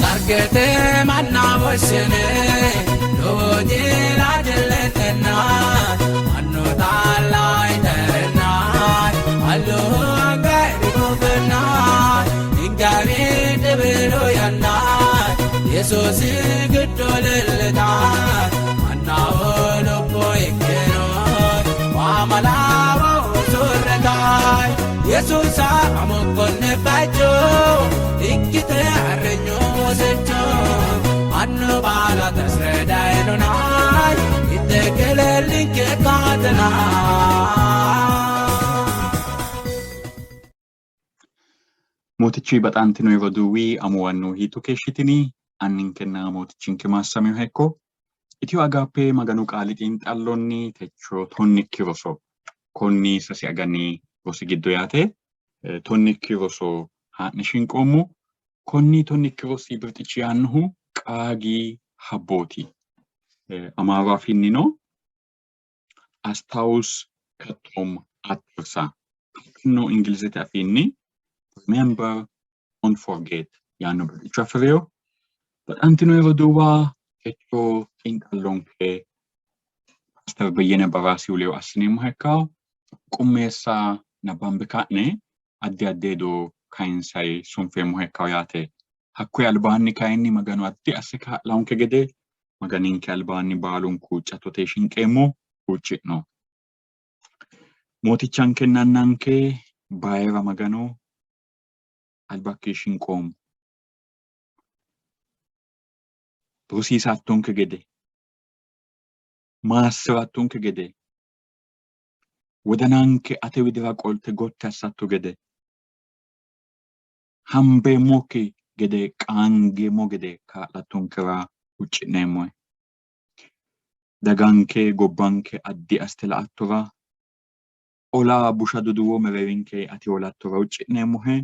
Sargete manna boshene loji ladelena anno talai terna allo gaibubna ingari debelo yanna Jesus gudolelna manna olo poikero wamalawo surgai Jesus amokonne bajo ikkite arrenyo secho anno bala tasredailona ittekelelike kadna Motichi batantino ivaduwi amuwannu hitu keshitini anninkenna motichinke massamiu hekko Ethio Agape maganu qaalitiin xallonni techo tonnikki roso konni sasi agani rosi giddo yaate tonnikki roso haa'ne shinqoommo konni tonnikki rosi birxichi yaannuhu qaagi habbooti amaaru afiinnino astaus kattom attirsa no ingilizete afiinni remember don't forget yaannu birxichu afireyo batantino ivaduwa techo xinqallonke pastor Beyyene Barasi uleo assinemo hekkaw qummeessa nabambe ka'ne addi addeedo kainsay sunfeemo hekkaw yaate hakku albaanni kayinni maganu addi asse kaa'laonke gede maganinke albaanni baalunku catote shinqeemmo huucci'no mootichanke nannanke bayira magano albakki shinqoom rosiisattonke gede maassirattonke gede wodananke ate widira qolte gotti assatto gede hambeemmoki gede qaangeemmo gede kaa'lattonkera huucci'neemmo daganke gobbanke addi aste la'attora ola busha duduwo mereerinke ati olattora huucci'neemmohe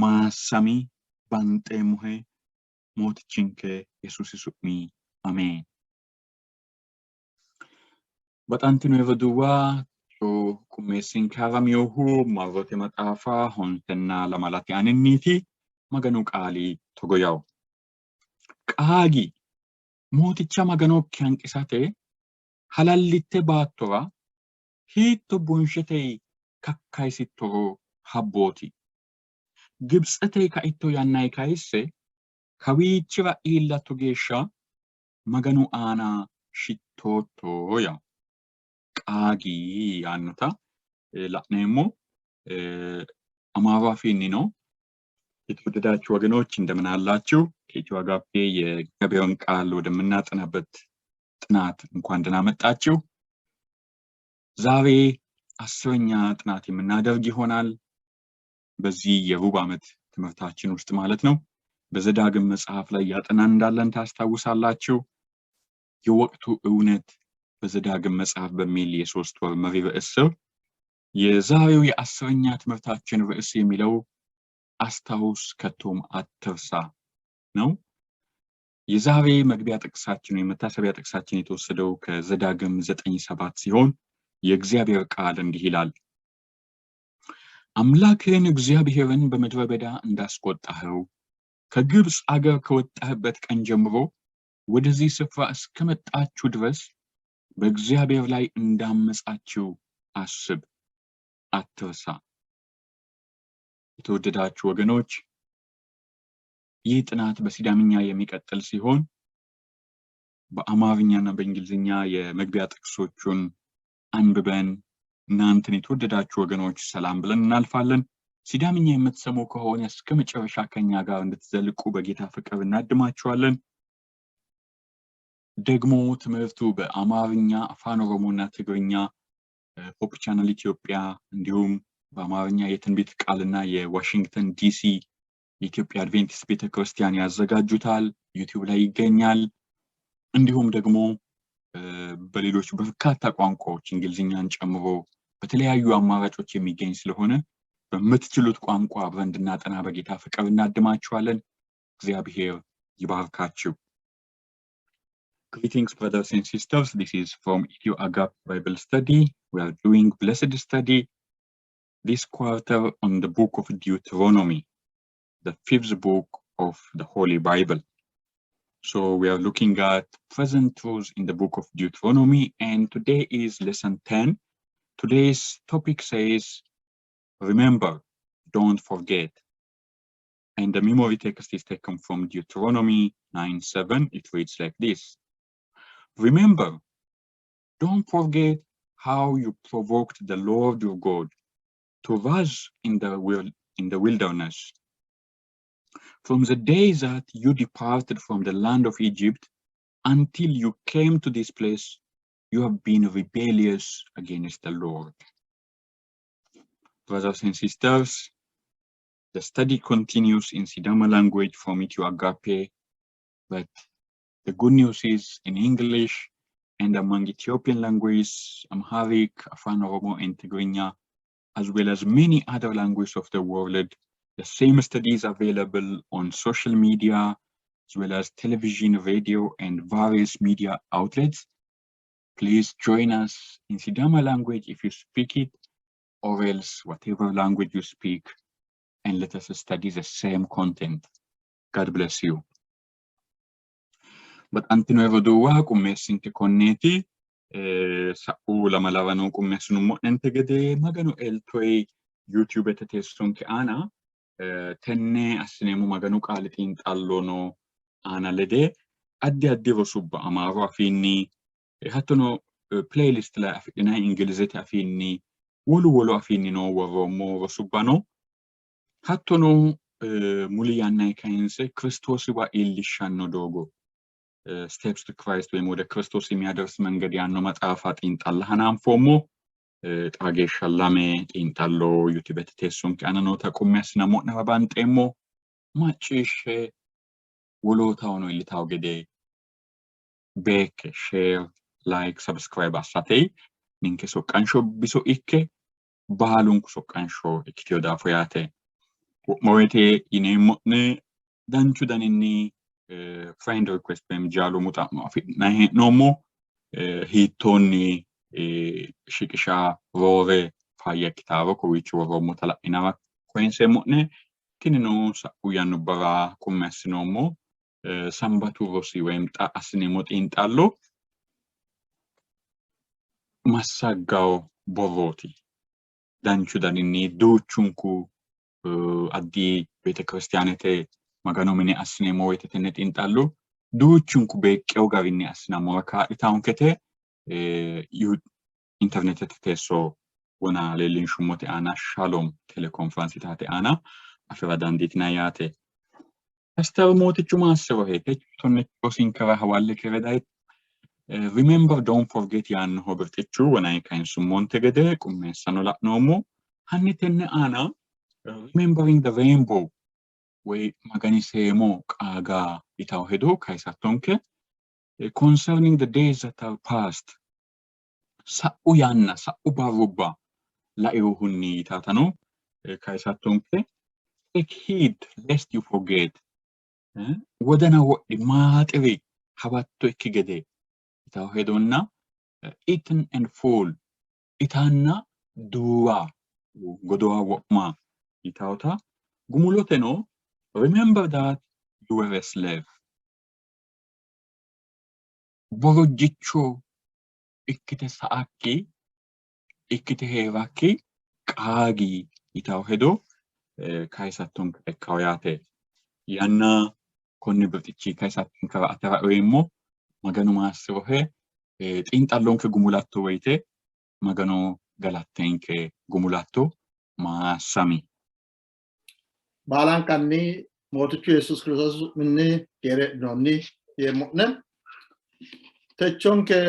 maassami banxeemmohe mootichinke Yesuusi su'mi amen Batantino ivaduwa qummeessinke haramiyoohu marrote maxaafa hontenna lamalati aninniiti maganu qaalii togoyaw qaagi mooticha maganokki hanqisate halallitte baattora hiitto bunshetei kakkaisittoro habbooti Gibxetei kaitto yannay kayisse kawiichira iillatto geeshsha maganu aana shittootoya qaagi yaannota la'neemmo አማራ ፊኒ ነው የተወደዳችሁ ወገኖች እንደምን አላችሁ ከኢትዮ አጋፔ የገበያውን ቃል ወደምናጠናበት ጥናት እንኳን ደህና መጣችሁ ዛሬ 10ኛ ጥናት የምናደርግ ይሆናል በዚህ የሩብ ዓመት ትምህርታችን ውስጥ ማለት ነው በዘዳግም መጽሐፍ ላይ ያጠናን እንዳለን ታስታውሳላችሁ የወቅቱ እውነት በዘዳግም መጽሐፍ በሚል የሶስት ወር መሪ ርዕስ የዛሬው የ10ኛ ትምህርታችን ርዕስ የሚለው አስታውስ ከቶም አትርሳ ነው የዛሬ መግቢያ ጥቅሳችን የመታሰቢያ ጥቅሳችን የተወሰደው ከዘዳግም 9:7 ሲሆን የእግዚአብሔር ቃል እንዲህ ይላል አምላክህን እግዚአብሔርን በምድረ በዳ እንዳስቆጣኸው ከግብጽ አገር ከወጣህበት ቀን ጀምሮ ወደዚህ ስፍራ እስከመጣችሁ ድረስ በእግዚአብሔር ላይ እንዳመጻችሁ አስብ አትርሳ የተወደዳችሁ ወገኖች ይህ ጥናት በሲዳምኛ የሚቀጥል ሲሆን በአማርኛና በእንግሊዝኛ የመግቢያ ጥቅሶቹን አንብበን እናንተን የተወደዳችሁ ወገኖች ሰላም ብለን እናልፋለን ሲዳምኛ የምትሰሙ ከሆነ እስከ መጨረሻ ከኛ ጋር እንድትዘልቁ በጌታ ፍቅር እናድማችኋለን ደግሞ ትምህርቱ በአማርኛ አፋን ኦሮሞና ትግርኛ ሆፕ ቻናል ኢትዮጵያ እንዲሁም በአማርኛ የትንቢት ቃልና የዋሽንግተን ዲሲ የኢትዮጵያ አድቬንቲስት ቤተክርስቲያን ያዘጋጁታል ዩቲዩብ ላይ ይገኛል እንዲሁም ደግሞ በሌሎች በርካታ ቋንቋዎች እንግሊዝኛን ጨምሮ በተለያዩ አማራጮች የሚገኝ ስለሆነ በመትችሉት ቋንቋ አብረን እንድናጠና በጌታ ፍቅር እናድማችኋለን እግዚአብሔር ይባርካችሁ Greetings brothers and sisters this is from Ethio Agape Bible study we are doing blessed study this quarter on the book of Deuteronomy, the 5th book of the Holy Bible. So we are looking at present truths in the book of Deuteronomy, and today is lesson 10. Today's topic says, remember, don't forget. And the memory text is taken from Deuteronomy 9:7. It reads like this. Remember, don't forget how you provoked the Lord your God to wrath in the wilderness. From the day that you departed from the land of Egypt until you came to this place, you have been rebellious against the Lord. Brothers and sisters, the study continues in Sidama language from Ethio Agape, but the good news is in English and among Ethiopian languages, Amharic, Afan Oromo, and Tigrinya, as well as many other languages of the world. The same study is available on social media, as well as television, radio, and various media outlets. Please join us in Sidama language if you speak it, or else whatever language you speak, and let us study the same content. God bless you. But antino evoduwa kummeessin ke konneeti sa'u lama lavanu kummeessinu mo'nente gede maganu eltoy YouTube teessuun ke ana tenne assinemu maganu qaalitiin xallono ana lede addi rosubba amaro afinni hattono playlist la afina ingilizete afinni wolu afinni no warromo rosubbano hattono muli yanna kainse Kristosi wa illishanno dogo steps to Christ ወይም ወደ ክርስቶስ የሚያደርስ መንገድ ያነው መጽሐፋት ኢንጣላህናም ፎሞ ጣጌ ሸላሜ ኢንጣሎ ዩቲዩብ ተተሱን ካነኖ ተቆሚያስና ሞና ባንጤሞ ማጭሽ ወሎታው ነው ይልታው ገደ ቤክ ሼር ላይክ ሰብስክራይብ አሳተይ ኒንከ ሶቃንሾ ቢሶ ኢኬ ባሉን ሶቃንሾ ኢክቲዮ ዳፎያቴ ሞዌቴ ኢኔሞነ ዳንቹ ዳንኒ friend request bem jalo muta na nomo hitoni shikisha rove faya kitabo ko wichi wo mutala inawa kwense mone tinino sa uyanu bara kummesinomo sambatu rosi wemta asnimot intallo massagao boroti danchu danini duchunku addi bete kristianete magano mini asnemo wetetenet intallo duchunku beqqew garinni asnamo ka itaunkete internet teteso wona lelin shumote ana shalom teleconference tate ana afeva dandit nayate astav motichu masewo hete tonne kosin kara hawalle keredait remember don't forget yan hobertichu wona kain sumonte gede kummesano la'nomo hannitenne ana remembering the rainbow way magani semo qaga itaw hedo kaisatonke concerning the days that are past sa'u yanna sa'u barubba la'ihunni tatano kaisatonke take heed lest you forget wodana wodi maatri habatto ikkigede itaw hedonna eaten and full itanna duwa godowa woma itawta gumuloteno. Remember that you were a slave. Borojicho ikkite saaki, ikkite hevaki, qaagi itaw hedo kaisaton ekkawayate. Yanna konni birtichi kaisaton kara atara oemmo maganu maasrohe xinxallonke gumulatto weyte magano galattenke gumulatto maasami. Balan kanni motichu Jesus Christos minni kere nonni yemo'ne techonke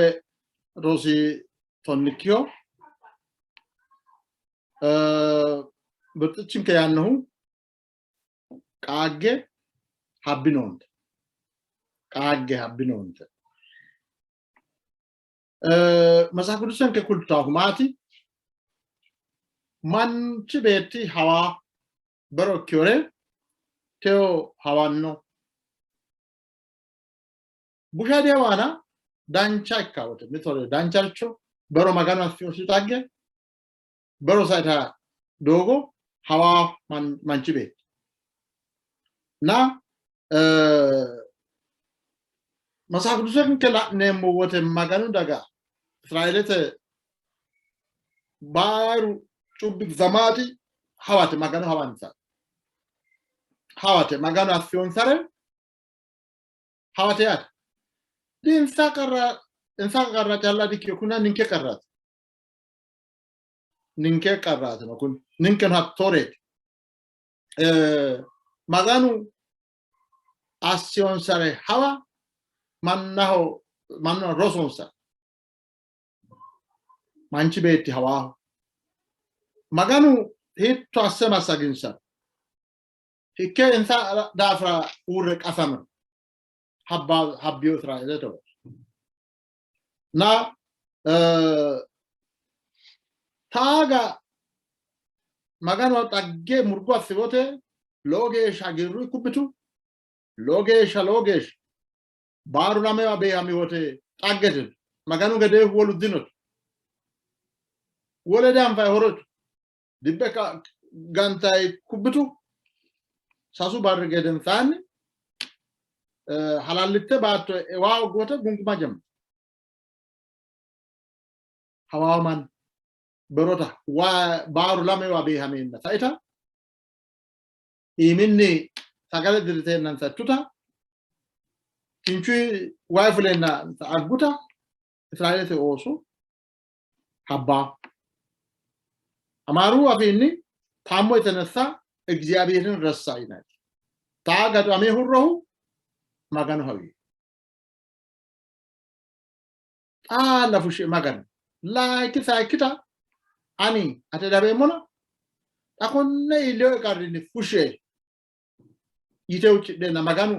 rosi tonnikyo birtichinke yannu qaage habbinonte masakudusanke kultaahumati manchi beetti hawa barokkiore teo hawanno bushade wana dancha ikkawte mitore dancharcho baro magana fiositagge baro saita dogo hawa manchi beetti. Na masaaf dusan kala nemo wote maganu daga Israelite baru cubbik zamati hawate maganu hawansa. Hawate maganu afion sare hawate yat. Di insakara jalla dikyo kuna ninke karrat. Ninke karrat makun ninke hat toret. Maganu asion sare hawa manna rosonsa. Manchi beetti hawa. Maganu hitto asema saginsa. Hikke insa dafra urek asama. Habbiyo Israel to. Na taga maganu tagge murgu asibote logesh agiru kubitu logesh baru name abe ami wote taggeted maganu gade wolu dinot wole dam fay horot dibeka gantay kubitu sasu bar geden fan halalitte bato waaw gota gunguma jam hawaman berota wa baru lame wa be hamin saita iminni sagale dirte nan satuta kinchi wifle na aguta Israelite oso habba amaru afini ታሞ የተነሳ እግዚአብሔርን ረሳ ይላል ታጋዳሜ ሁሮሁ ማጋን ሆይ አላፉሽ ማጋን ላይክ ሳይክታ አኒ አተዳበ ሞና አኮነ ይለው ጋርኒ ፉሽ ይተውጭ ደና ማጋኑ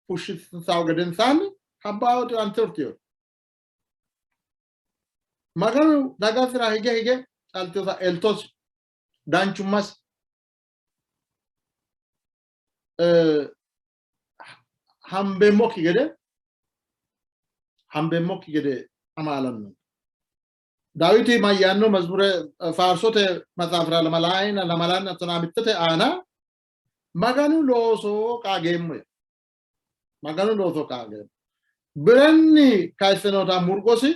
ፉሽ ሳው ገደን ሳን ሀባው አንተርቲዮ ማጋኑ ዳጋፍራ ሄገ አልቶሳ ኤልቶስ ዳንቹማስ hambemoki gede amalan Dawiti mayanno mazmure farsote mazafra lamalan tanamitte ana maganu loso kagemme Brenni kaisenota murgosi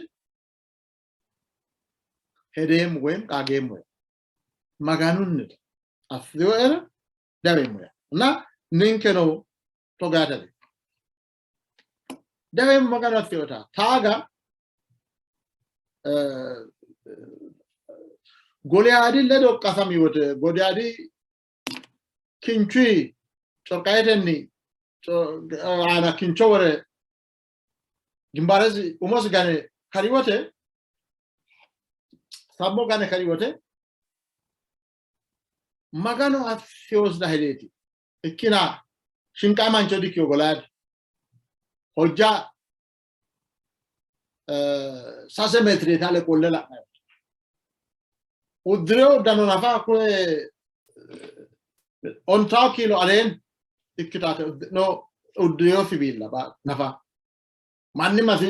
hedem wem kagemme maganun afyo era dabemme na ninkeno togatade dabem maganu afyota taga Goliadi ledo kasami wote Goliadi kinchi chorkaitenni ana kinchore gimbarezi umos gane kariwote sabmo gane kariwote magano afyos da hedeti ikina shinka mancho dikyo Goliad hojja sase metri tale kollela udreo danonafa kule on kilo alen ikkitate no udreo fibilla ba nafa manni masi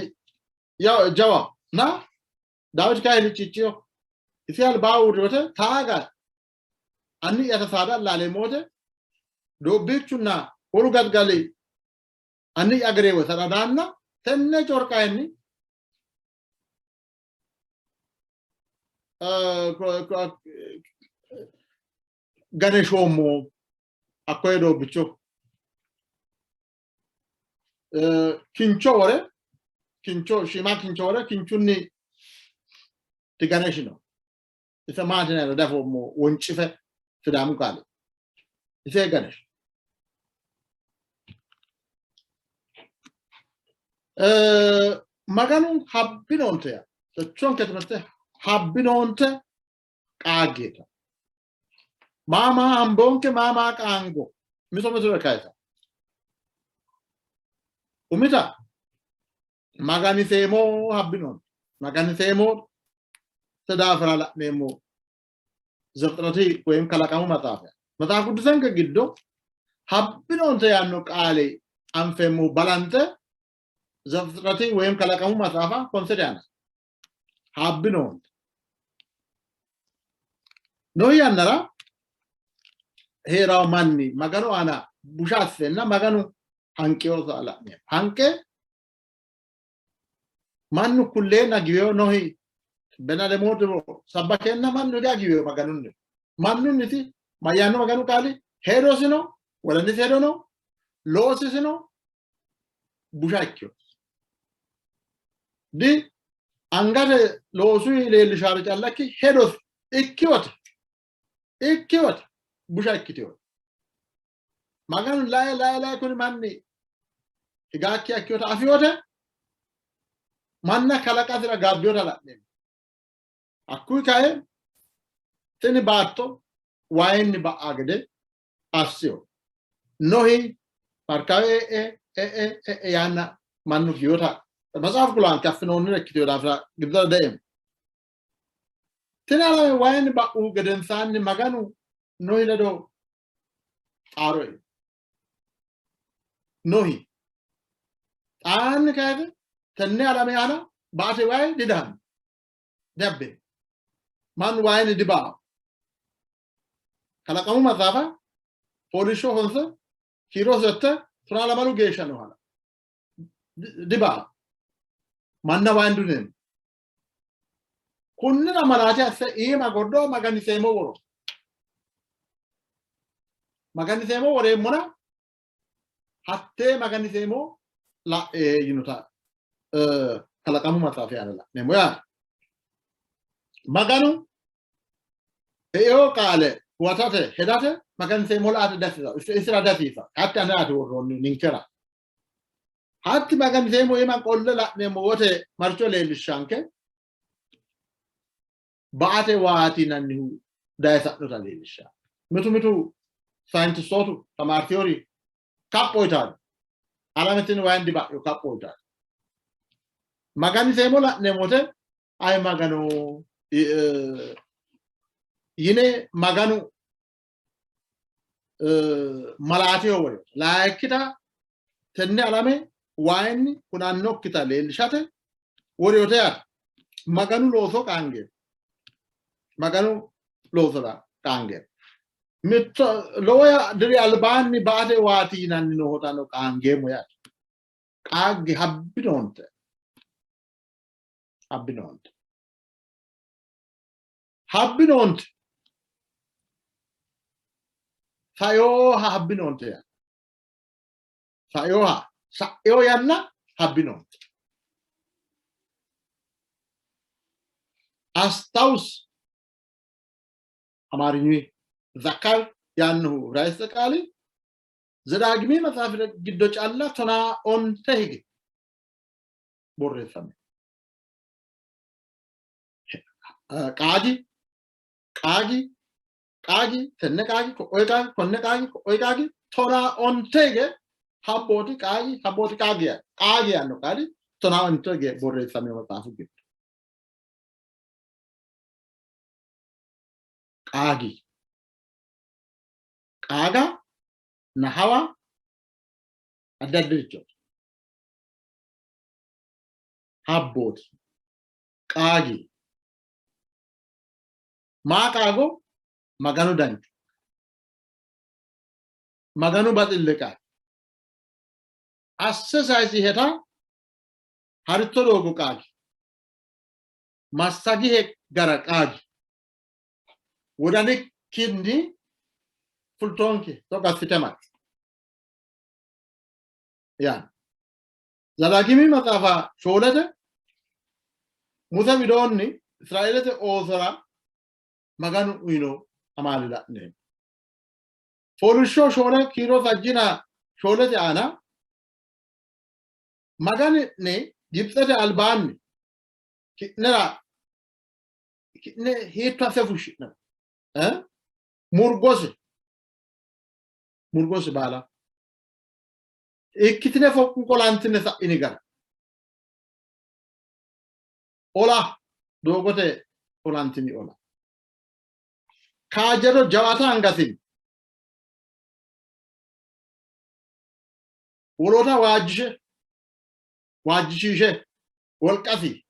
ya jawa na David kayli chichio ifyal baawurote taaga anni yata sada lale mote do bichuna olugat gali anni agrewo saradanna tenne chorkaenni Ganeshomo akwedo bicho kinchunni ti ganeshino ita martinero defo mo wonchife Sidama kale ise ganesh maganu habbinonte ya chonketmete habbinonte qaageta mama ambonke mama qaango misomeso kaisa umita magani semo habbinon magani semo tadafra la nemo zafrati wem kalaqamu mata kudusan ke giddo habbinonte yanno qaale anfemo balante zafrati wem kalaqamu matafa considerana habbinon Noi annara heeraw manni maganu ana bushaassenna maganu hanqeyo saala'ne hanqe mannu kulleena giweyo nohi benale modro sabbakenna mannu ga giweyo maganunni mannunniti mayyaanno maganu qaali heedosino walanni heedono loosisino bushakyo di angate loosui leellishaari callakki heedos ikkiwata busha ikkitiyo maganu lay kuni manni higaakki akkiyota afiyote manna kalaqatira gabbiyota la'ne akkui kae tini baatto waayinni ba'aa gede assiyo nohi parkawe yaanna mannu giyota መጽሐፍ ቁላን ከፍነውን ረክቴ ወዳፍራ ግብዘ ደም ተናላ ዋይን ባኡ ገደንሳን ማጋኑ ኖይ ለዶ አሮይ ኖይ አን ካደ ተነ አላማ ያና ባቴ ዋይ ዲዳን ደብ ማን ዋይን ዲባ ከላቀሙ መዛፋ ፖሊሾ ሆንሰ ኪሮሰተ ተናላ ማሉ ጌሻ ነው hala ዲባ manna waandunen kunnina malati asse ima goddo maganisemo wore mona hatte maganisemo la yinuta kalaqamu matsafi ala nemo ya maganu eo qale watate hedate maganisemo la ate dasisa isra dasisa hatta na ate woronni ninkera hatti maganisemo ema qolle la'nemo wote marcho leellishanke baate waati nannihu dayisa'nota leellisha mitu scientistotu tamar theory kappoytaade alametin wayndi ba'yo kappoytaade maganisemo la'nemo wote ay magano yine maganu malaati wore laikita tenne alame waayni kunanno kita leellishate woriyote maganu looso qaange mitto loya diri albaanni baate waati nanni no hotano qaangeemo yaate qaagge habbinonte sayoha habbinonte yaate sayoha eo yanna habbinonte አስታውስ አማርኛ ዘካር ያንሁ ራይስ ቃሊ ዘዳግሚ መጽሐፍ ግዶች አላ ቶና ኦንተ ሂግ ቦሬሰም ቃጂ ተነቃጂ ኮነቃጂ ቶና ኦንተ ሂግ habbooti qaagi hanno qaali tonaa ontoge borreessame maxaafu giddo qaagi qaaga nahawa addaddicho habbooti qaagi maa qaago maganu danchu maganu baxille qaagi assesaysi heta harito dogo qaagi massagi he gara qaagi wodani kindi fultonki to gasitema ya zalagimi matafa sholete musa bidonni israelete ozara maganu uino amalila ne folusho shole kiro sajina sholete ana magani ne gibsate albaanni kitne hiitto ase fushshina murgose baala ikkitine fokku qolantine sa'ini gara ola doogote qolantini ola kaajado jawata angatin wolota waajjishiishe wolqasi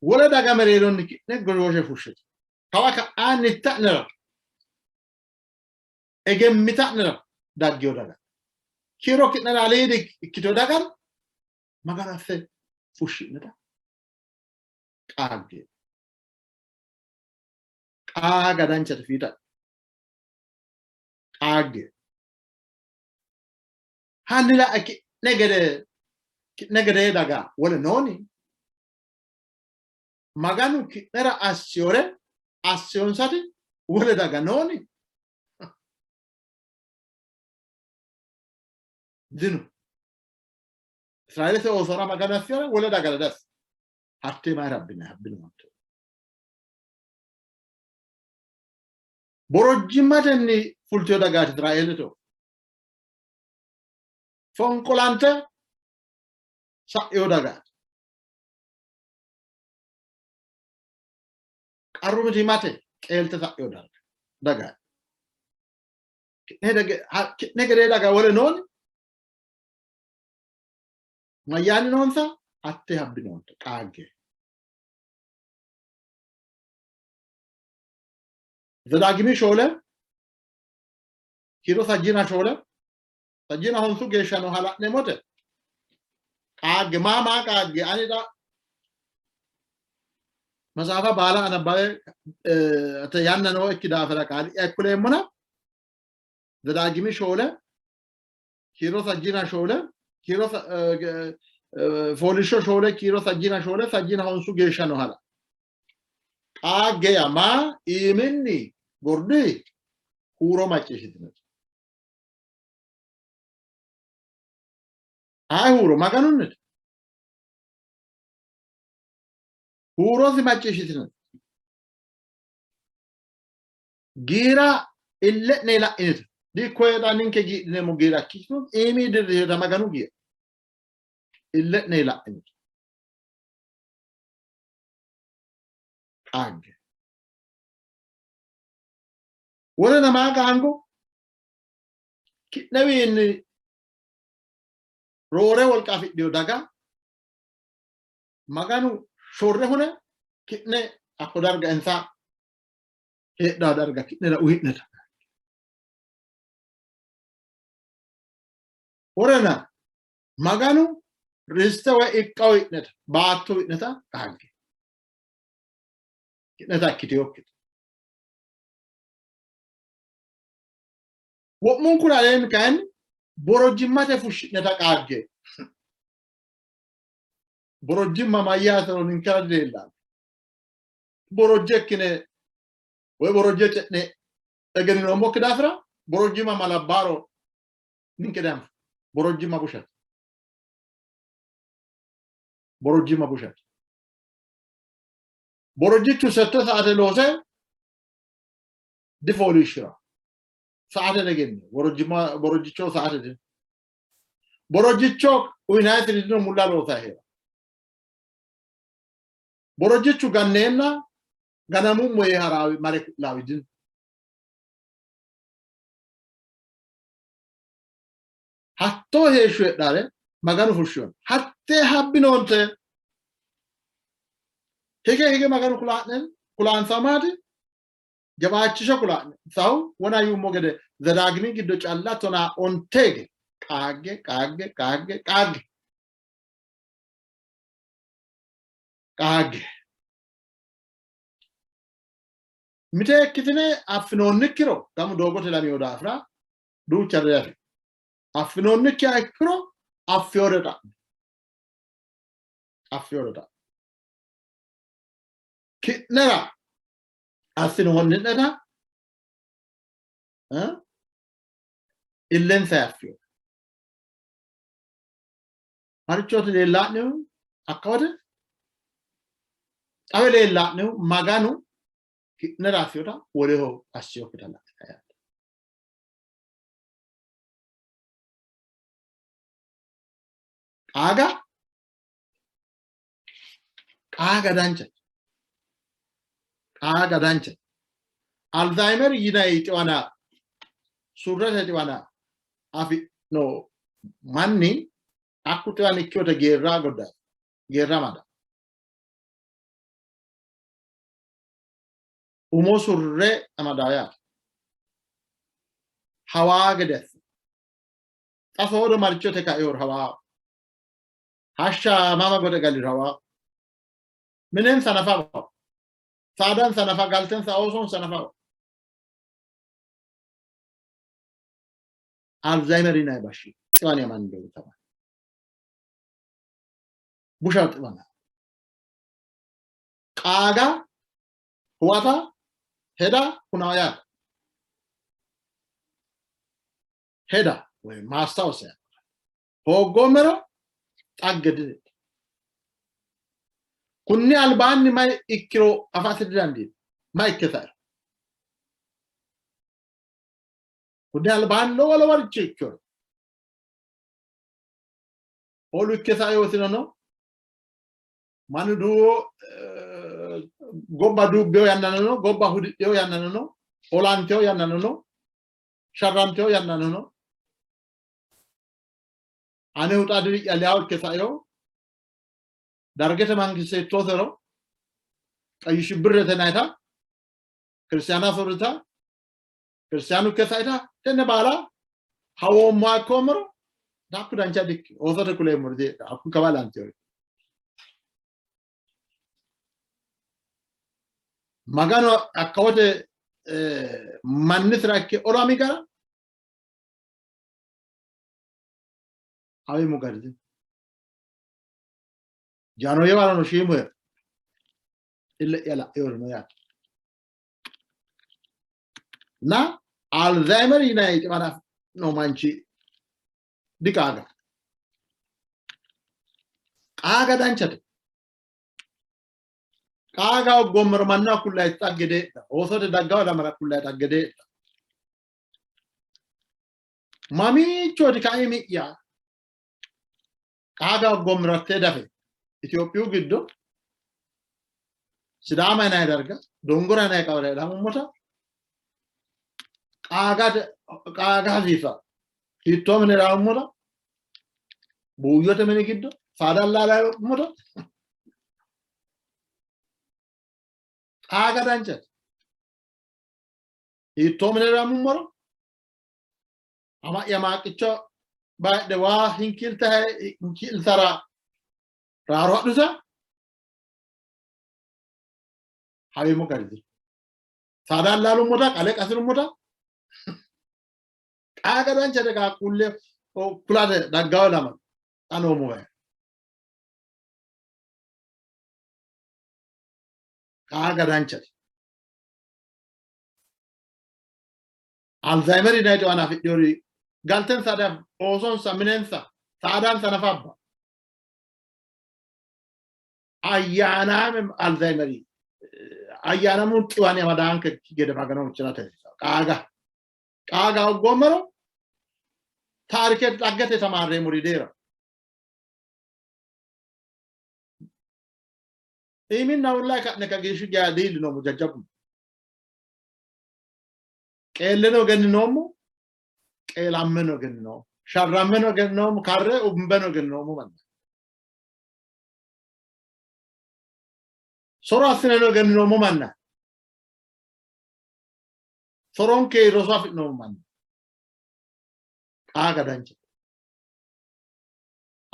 ولا دا غامريرون نغور وجه فوشت كواكا ان تانر اجم متانر دا جودا كيرو كنا عليه دي كيتو داغال ما غرافه فوشي نتا قاغي قاغا دانچت فيتا قاغي هانلا اكي negere daga wala noni maganu ki era azione sati wala daga noni dinu Israele se osora maganu azione wala daga das hatte ma rabbina monto borojjimatenni fultiyo daga Israele to fonkolante sa yodaga arrumti mate kelte sa yodaga daga negere daga wala non mayani non sa atte habbinont kage zadagimi shole kiro sajina honsu geshano hala ne mote kage mama kage anida masafa bala ana bae ata yanna no ikidafara kali ekule mona zadagimi shole kiro sajina shole kiro folisho shole kiro sajina honsu geshano hala kage ama iminni gordi huro machishitne ay huro maganunnet huro si machishitne gira ille nela init di koyda ninke gi ne mo gira kisno emi de maganu gira ille nela init ag wala na maga ango nawi ni rore wal kafi dio daga maganu shorre hune kitne akodarga ensa da darga kitne da uhitneta orana maganu ristawa ikawitneta baatu itneta kage kitneta kitiyokit what mun kula len kan borojimate fushitneta kage borojimma mayata non kadella borojekine we borojete ne egeni no mok dafra borojimma malabaro ninkedam borojimma bushat borojitu sette saate lose di folishra saate legeni borojicho saate de borojicho united no mulla lo sahira borojichu ganena ganamu moye harawi mare lawidin hatto heshwe dare maganu fushon hatte habbinonte hege maganu kulan samati jabachisho kulan saw wana yu mogede zadagmi giddo challa tona ontege kage mite kitine afinonikiro gamu dogote la mi odafra du charre afinonikya ikro affioreta kitnera afinoniketa illen saffio marichote le latnu akawde awele latnu maganu kitnera affiota woleho asio kitala kaga dancha alzheimer yinai wana surrata wana afi no manni akutani kyota gerra mada umosurre amadaya hawa gedes aforo marcho te ka yor hawa hasha mama gode galir hawa minen sanafa sadan sanafa galten sa oson sanafa Alzheimer ina bashi tsani man do tama bushat bana qaga huwata heda kunaya heda we maastawse hogomero aggede kunni albanni may ikkiro afasidandi may ketar kunni alban lo wala war cikkor olu kesayo sinono manudu gobba du be yannano gobba hudi yo yannano olanteo yannano sharranteo yannano ane utadri yaliaw kesayo dargete mangise tosero ayish birrete nayta kristiyana sorita kristiyanu kesayta tenne bala hawo ma komro dakku dancha dik osote kule murde akku kabalanteo magano akawte mannisra ke orami gara hawi mugardi jano yewala no shimu illa yala yorno ya na Alzheimer ina mana no manchi dikaga aga danchate kaga gommer manna kullay taggede osote daggaw da mara kullay taggede mami chodi kayimi ya kaga gomrate dafe Ethiopia giddo Sidama na darga dongora na kawre da mumota kaga vifa hitto mene da mumota buyote mene giddo fadalla la mumota kaga dancha hitto mene da mumota ama yama kicho ba de wa hinkiltara raro dusa hawi mo gardi fadalla lu mota kale kasru mota kaga dancha de ka kulle o kulade daggaw lama ano mo kaga dancha Alzheimer ina to ana fidori galten sada oson saminensa sadan sanafabba ayana mem Alzheimer ayana mun tuani madan ke gede magano chinate kaga gomero tarike daggate tamare muridera emin nawla ka ne kageshu gadil no mujajjabu keleno gennomo kelameno genno sharrameno gennomo karre umbeno gennomo man sorasneno gennomo manna soronke rosafit no man kaga danche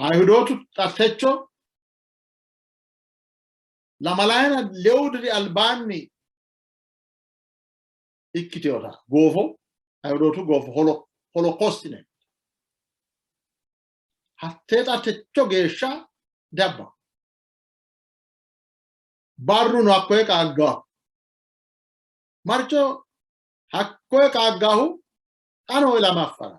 ayudotu tatecho la malayana lewdri albani ikkitiota gofo ayudotu gofo holocostine hatteta techo gesha dabba barru no akkoe kaagga marcho hakkoe kaaggahu ano ila mafara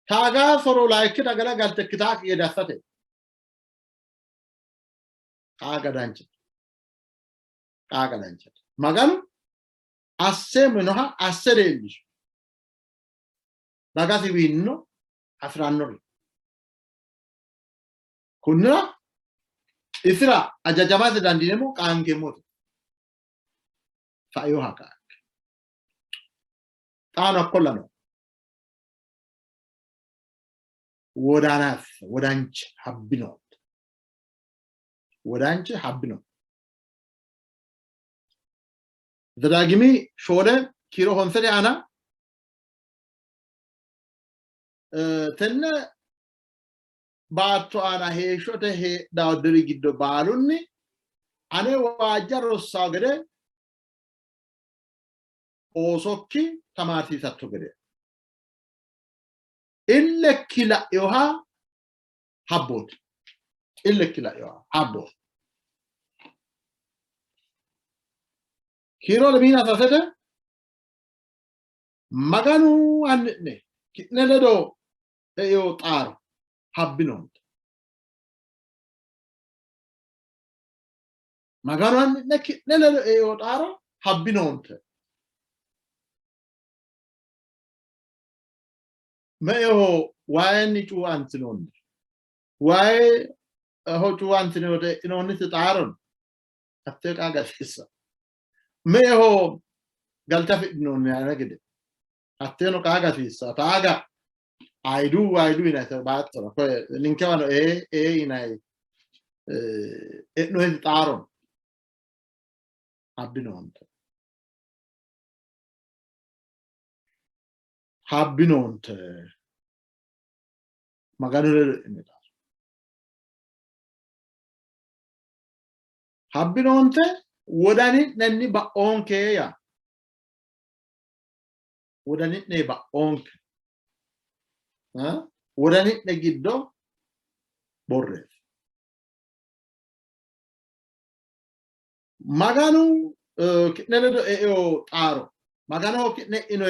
taga soro like dagala galte kitak yedasate kaga danche magan asse menoha asserelli ragazzi winno afrannori kunna isra ajajamate dandinemo kaangemot fayo haka tano kollano wodanas wodanch habbino ዘዳግሚ ሾለ ኪሮ ሆንሰሪ አና ተነ ባቶ አና ሄሾተ ሄ ዳውድሪ ጊዶ ባሉኒ አኔ ዋጀሮሳ ገደ ኦሶኪ ተማርቲ ሰጥቶ ገደ ኢለኪላ ዮሃ ሀቦት ኢለኪላ ዮሃ ሀቦት ኪሮ ለሚና ታሰደ መጋኑ አንነ ኪነለዶ እዮ ጣር ሀብኖን መጋኑ አንነ ኪነለዶ እዮ ጣር ሀብኖን መዮ ዋይኒ ጩ አንትኖን ዋይ ሆጩ አንትኖ ኢኖን ተጣረን አተቃ ጋፊሳ መዮ galtafidnon yaagide atteno kaga fissa taga I do ina ta baatto ko linkewano inai no taron habbinonte maganure inita habbinonte wodani nanni ba onke ya wodani ne ba onke wodani ne giddo borre maganu kineledo eo taro magano kinne ino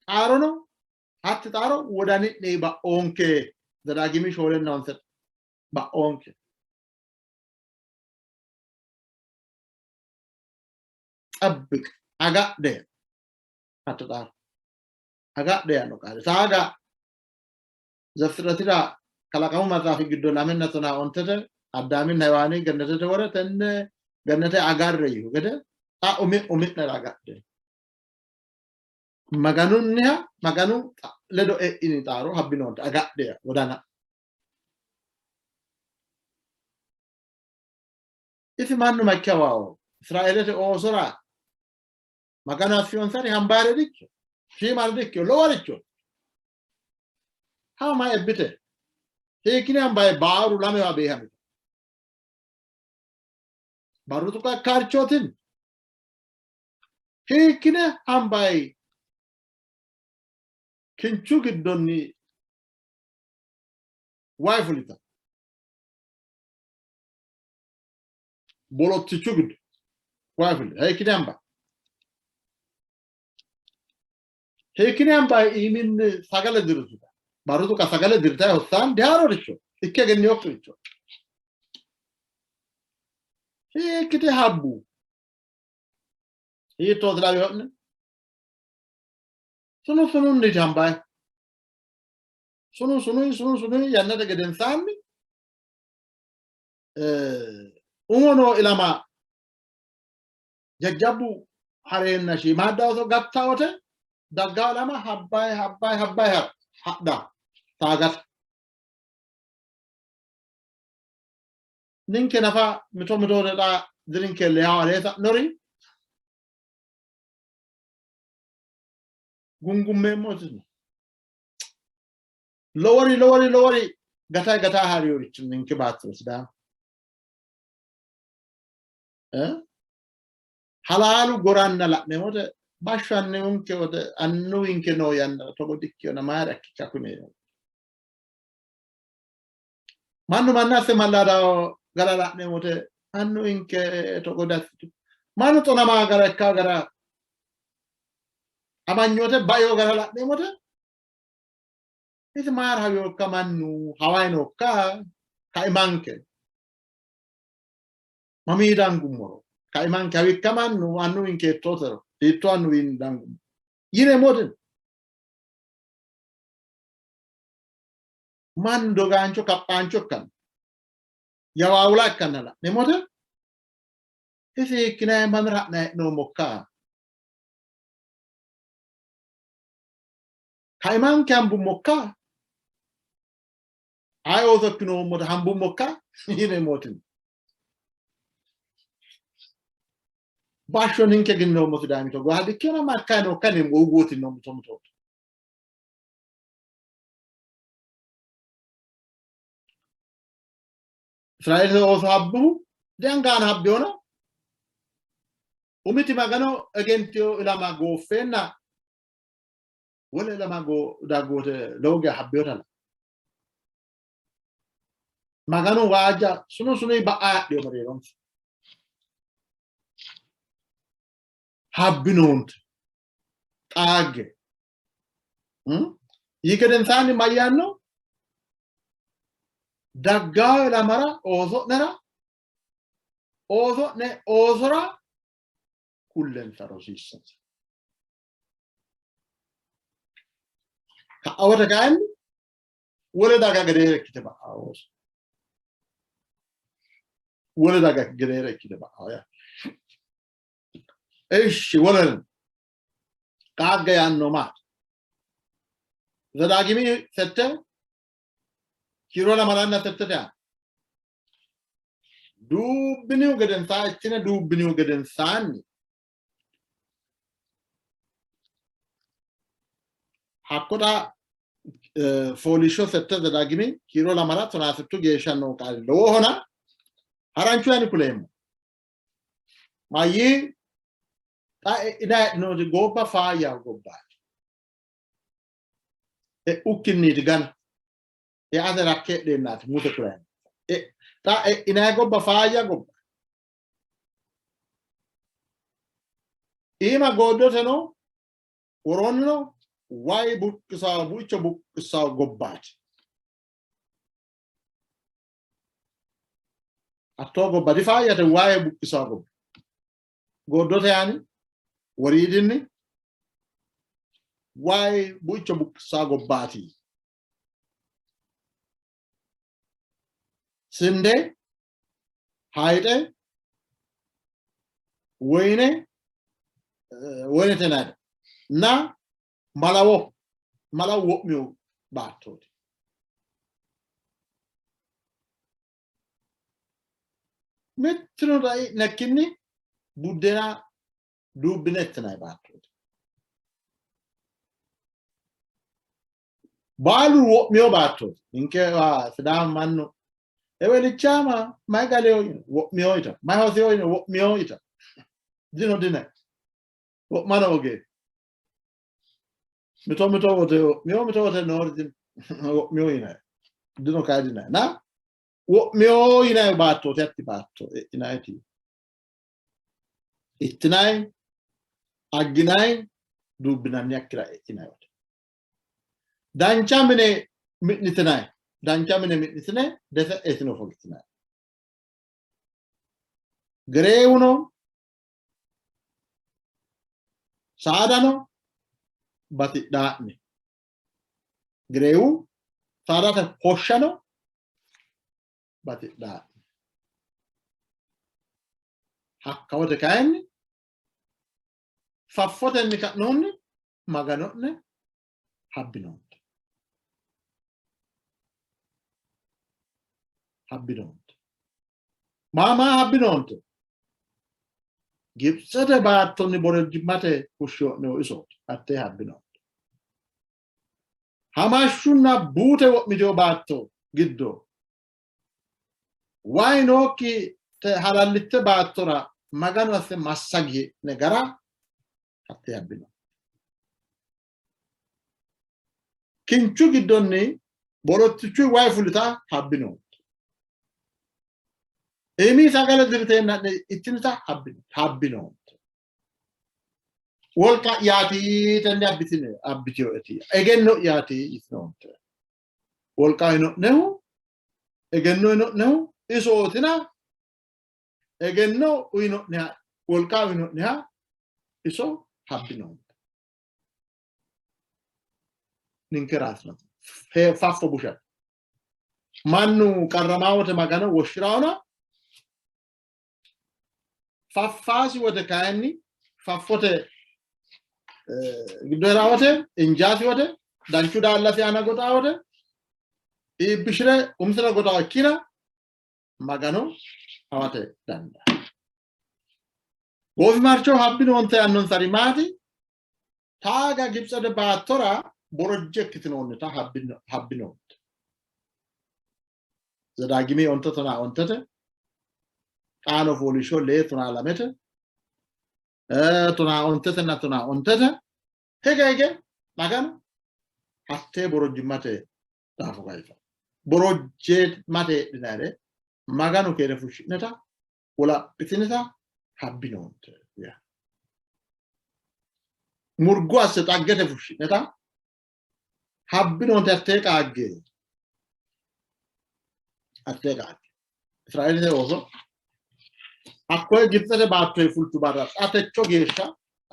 taro no hatti taro wodani ne ba onke zadagimi sholen nonset ba onke abik aga de hatti taro aga de ano kale saga zafratira kalakamu mazafi giddo lamenna tona ontete addamin haywani gannate wora tenne gannate agarre yu gede ta umi na ragade maganu ledo ini taro habbinonte agade wodana isi mannu makkawawo israelete osora magana fionsari hambare dicchio Fimal dicchio lowaricchio how am I a bit? He can by Baru Lamea Beham. Barutuka Karchotin. He can by Kinchukit Doni Wifulita Bolotichugud Wiful. He can by. He can by Emin Sagala Diruta. Baruto kasagale dirta hostan diaro richo ikke genyo richo he kite habbu he to dra yone sono ndi jambay sono yanna geden sammi umono ilama jajjabu harenna shi madda so gattawote dagga lama habbay hadda tagat ninke nafa mito da drinke le hawaleta nori gungumme motin lowari gata hari yorich ninke baatros da halalu goranna la nemote bashanne unke wode annu inke no yanda to godikyo na mara kikakune Manu manase malada galala nemote annu inke to godat manu to nama gara ka gara amanyote bayo galala nemote ite mar hayo kamannu hawaino ka kaimanke mami dangumoro kaimanke hawi kamannu annu inke totero ito annu in dangum yine modin mando gancho kapancho kan yawawla kanala nemote ese kina manra na no mokka kaiman kambu mokka ayo the kino mod hambu mokka yine motin basho ninke ginno mo fidami to go hadi kena markano kanem go goti no to Israel also habbu dangana habbiona umiti magano agentio ilama go fenna wala ilama go dagote loga habbiota magano waja suno ba de mariron habbinont age yigeden sani mayano dagga la mara ozo nera ozo ne ozora kullen tarosissa ka awata kan wala daga gadere kitaba awos wala daga gadere kitaba aya ايش ولا قاعده يعني ما زداغيمي سته كيرو لا مالنا تتتا دو بنيو غدن سايتنا دو بنيو غدن سان حقدا فوليشو سته زداغيمي كيرو لا مالا تناسبتو جيشانو قال لو هنا هرانچو اني كليم مايي ina no de goba fa ya goba e ukinni de gan e adara ke de nat muta kran e ta ina goba fa ya goba ima godo teno woronno wai buksa bucho buksa gobat atogo badi fa ya te wai buksa goba godo tani waridini why bucho sago bati sinde haide wene tenada na malawo mio bato metro dai nakini budena dubinetna bato balu mio bato inke wa sidam manno eweli chama magale mio ita my house yo mio ita dino dina what mano oge mito wote mio wote no mio ina dino ka dina na mio ina bato tetti bato ina eti itnai aginai dubbinan yakira inayote danchamine mitnitne desa etnofogitna greuno sadano batidani greu sadata hoshano batidani hakkawote kayni faffotenni ka'noonni magano'ne habbinoonte mama habbinoonte gibsete baattonni borejjimmate fushsho'ne isooti hatte habbinoonte hamashshunna buute wo'miteo baatto giddo way nookki te halallitte baattora maganu asse massagi ne gara hatte habbino kinchu giddonni borottichu way fulita habbino emi sagale dirteenna ittinita habbino wolqa yaati tenne abbitino eti egenno yaati isnoonte wolqa ino nehu egenno ino nehu isootina egenno uino neha wolqa uino neha iso habbino ninkerasna faffo bushat mannu qarramawote magano woshiraona faffasi wote kayni faffote giddorawote injati wote danchu dallati ana gotawote ibishire umsira gotawo kina magano hawate danda Goofi marchoo habbinoonte annon sarimati taaga gibsade baattora borojjekkitinoonni ta habbinoonte. Zadaagimii ontotona ontete qaano foolishoo lee tunaa lamete tunaa ontete na tunaa ontete hege maganu hattee borojjimmate daafu gayfa borojjeet mate dinare maganu keere fushineta wala bitineta habbinoonte ya murgu asse taggete fushineta habbinoonte hattee qaagge Israa'eelite oso akkoe gibsete baattoe fultu barra atecho geeshsha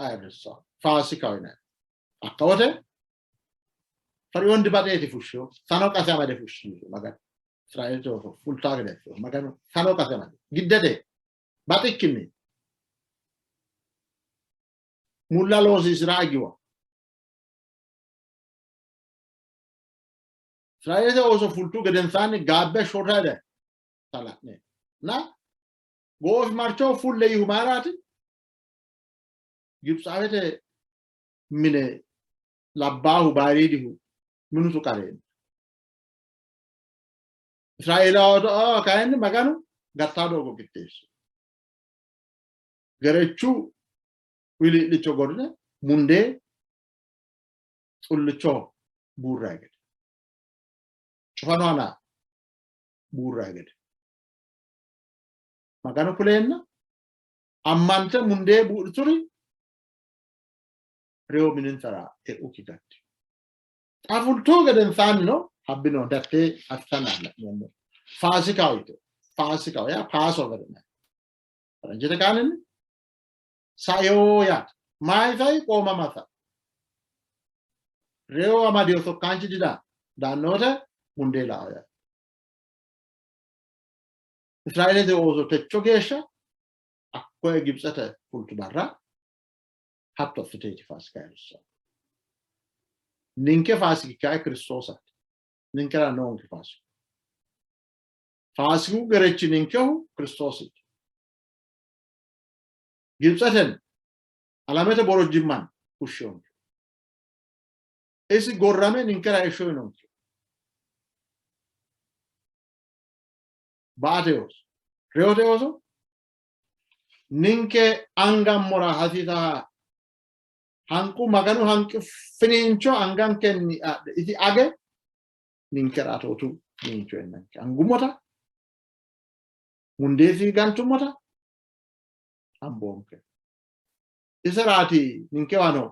ayirrissa faasikaho yinanni akkawote fariyoon dibateeti fushshiyo sano qase amade fushshiyo maganu Israa'eelite oso fultaa gedeesso maganu sano qase amade giddete baxikkinni mulla loosiisiraa agiwa Israa'eelite oso fultuu gedensaanni gaabbe shorrede tala'ne na goofi marchoo fulle yumaaraati gibsaawete mine labbaahu baariidihu minutu qareen Israa'eelawota kayinni maganu gattaa doogo qixxeessu garechuu wiliilicho godhine mundee xullichoo buurraa gede cufanoana buurraa gede maganu kuleenna ammante mundee buurturi reewo mininsara te'uki gatti xafultuu gedensaanni no habbino dattee assanalla nenno faasikaho ya Passover ne faranjete kaaninni sayoo yaat maayifay qooma masa reewo amadiyo tokkaanchi dida daannoote mundee la'o ya Israa'eelite oso techo geeshsha akkoe gibsete fultu barra hatto assiteeti faasika yarissa ninke faasikikkaae kiristoosaati ninkera noonke faasiku gerechi ninkehu kiristoositi gibseten alamete borojjimman fushshiyonke isi gorrame ninkera eshoyinonke baateos reoteoso ninke angammora hasiisaha hanqu maganu hanqi finincho angankenni iti age ninkeratotu nincho ennanke angumota mundeesi gantumota ambonke isaraati ninke wano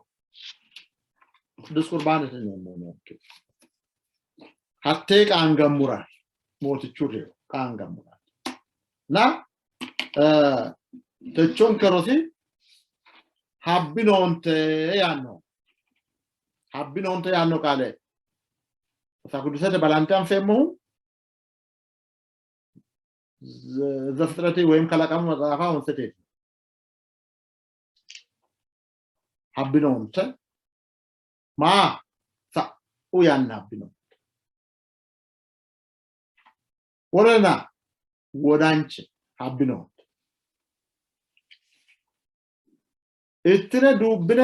diskurbaanete nennoonke hattee qaangammura mootichurre qaangammura na techon kerosi habbinoonte yaanno qaale sakudusete balante anfeemmohu ዘፍጥረቴ ወይም ከላቀሙ መጽሐፋ ወንሰቴ ሀብኖንተ ማ ሳኡ ያን ሀብኖንተ ወረና ወዳንች ሀብኖንተ እትነ ዱብነ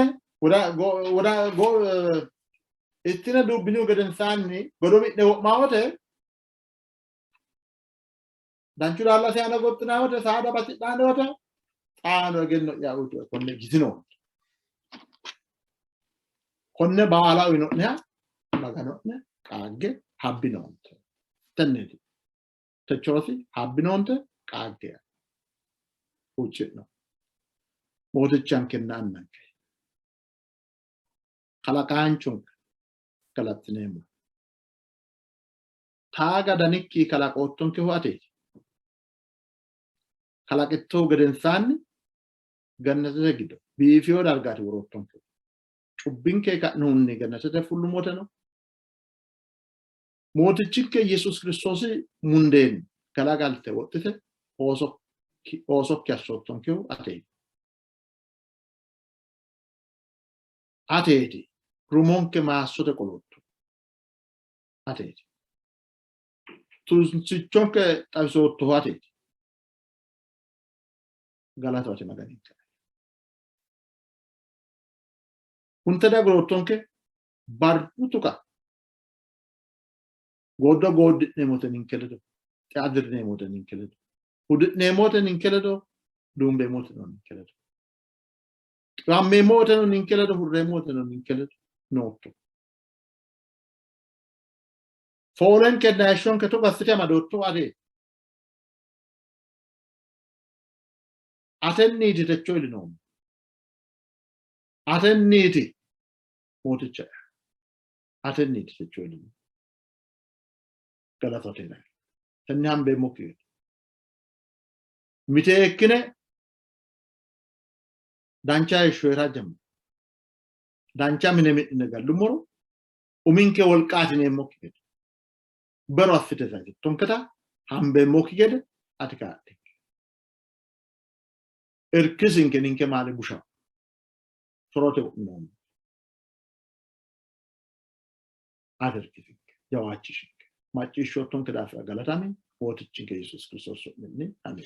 እትነ ዱብኒ ገደንሳኒ ጎዶሚ ማወተ danchu dalla siana gottina wote saada batidhande wote xaano egenno yaawuto konne gitino konne baala uyino'neha magano'ne qaagge habbinoonte tenneti techoosi habbinoonte qaagge huucci'no mootichankenna annanke kalaqaanchunke galattineemmo taaga danikki kalaqoottonkehu ateeti kalaqitto gedensaanni gannatete giddo biifiyoo dargaati worottonke cubbinke ka'nuunni gannatete fullumote no mootichikke Yesuus Kiristoosi mundeen galagalte woxxite oosokki assoottonkehu ateeti rumonke maassote qolotto ateeti tunsichonke xawisoottohu ateeti galatooti maganinke Unta da grotonke barbutuka. Goda nemoten inkeledo. Adir nemoten inkeledo. Udit nemoten inkeledo. Dumbe moten inkeledo. Ramme moten inkeledo. Hurre moten inkeledo. Noto. Foren ke nation ke to basite madotto ade. Atenniti techoili nom. Atenniti moticha. Atenniti techoili. Galatotena. Tanyambe moki. Mite ekkine dancha ishwera jam. Dancha mine galumoro. Uminke wolqati ne moki. Bero afite zaki. Tonkata hambe moki gede atikate. Erkisin keninke mali busha. Sorote umum. Aderkisin. Jawachishin. Machisho tonkada fra galatami. Wotichinke Jesus Christos minni. Amen.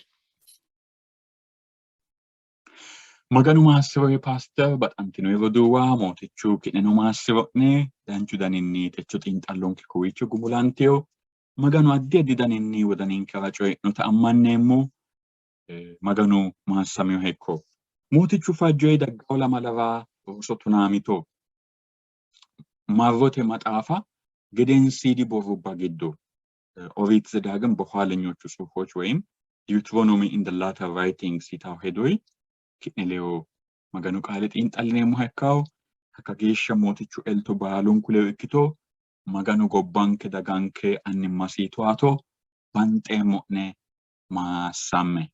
Maganu massivare pastor, but antino evodua, motichu kinenu massivokne, danchu daninni techu tintallonke kowicho gumulanteo, maganu addi daninni wadanin karachoe nota ammannemu, maganu massamio hekko. Motichu faggioi daggola malava sotunamito. Marrote matafa, gedensi di borubba giddo. Orit zedagan bohalenyochu sufoch weim, Deuteronomy in the latter writings itaw hedoi, Kitneleo maganu qalet intalnemu hekkaw hakageesha motichu elto baalun kule ikkito maganu gobbanke daganke annimmasitoato banxeemo'ne maasamme.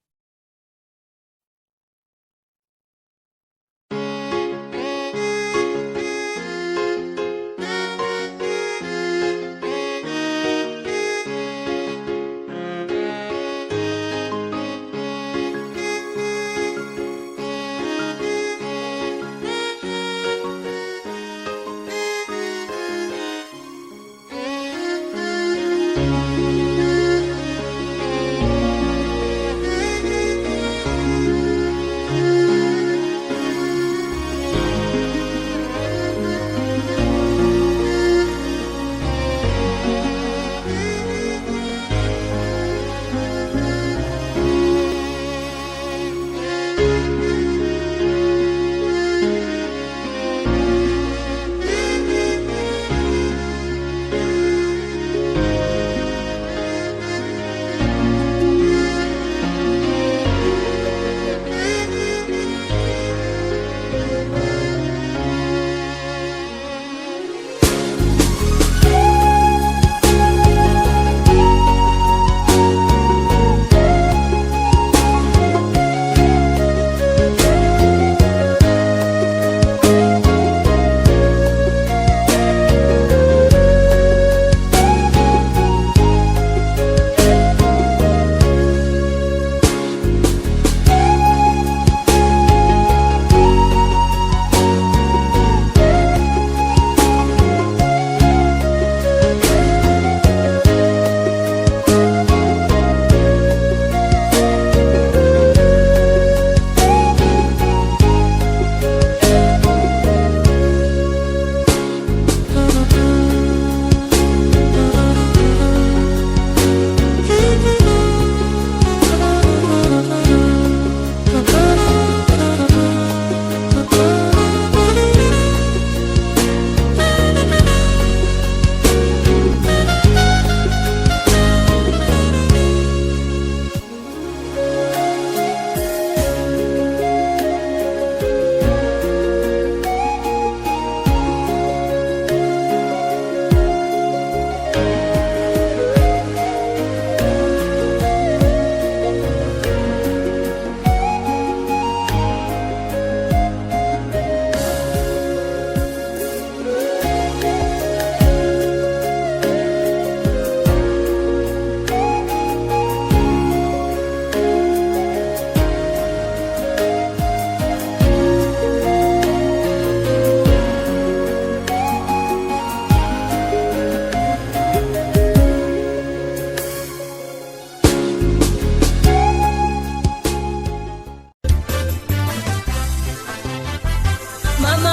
Mama